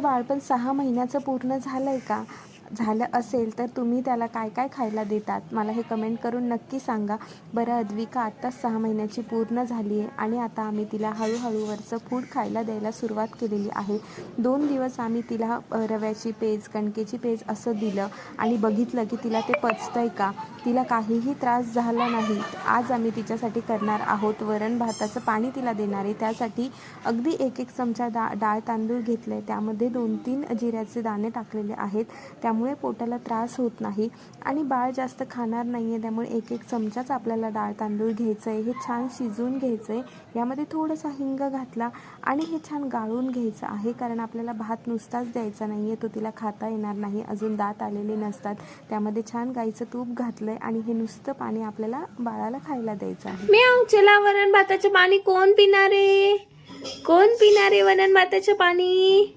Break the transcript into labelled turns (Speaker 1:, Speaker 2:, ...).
Speaker 1: बाळ पण 6 महिन्याचं पूर्ण झालंय का? झालं असेल तर तुम्ही त्याला काय काय खायला देतात, मला हे कमेंट करून नक्की सांगा. बरं, अद्विका आत्ताच 6 महिन्याची पूर्ण झाली आहे आणि आता आम्ही तिला हळूहळू वरचं फूड खायला द्यायला सुरुवात केलेली आहे. 2 दिवस आम्ही तिला रव्याची पेज, कणकेची पेज असं दिलं आणि बघितलं की तिला ते पचतंय का, तिला काहीही त्रास झाला नाही. आज आम्ही तिच्यासाठी करणार आहोत वरण भाताचं पाणी तिला देणार आहे. त्यासाठी अगदी 1-1 चमचा डाळ तांदूळ घेतले, त्यामध्ये 2-3 जिऱ्याचे दाणे टाकलेले आहेत. त्यामुळे पोटाला त्रास होत नाही आणि बाळ जास्त खाणार नाही आहे, त्यामुळे 1-1 चमचाच आपल्याला डाळ तांदूळ घ्यायचं आहे. हे छान शिजवून घ्यायचं आहे. यामध्ये थोडासा हिंग घातला आणि हे छान गाळून घ्यायचं आहे, कारण आपल्याला भात नुसताच द्यायचा नाही आहे, तो तिला खाता येणार नाही, अजून दात आलेले नसतात. त्यामध्ये छान गाईचं तूप घातलं आहे आणि हे नुसतं पाणी आपल्याला बाळाला खायला द्यायचं आहे.
Speaker 2: म्याऊ, चला वरण भाताचं पाणी कोण पिणार आहे? कोण पिणार आहे वरण भाताचं पाणी?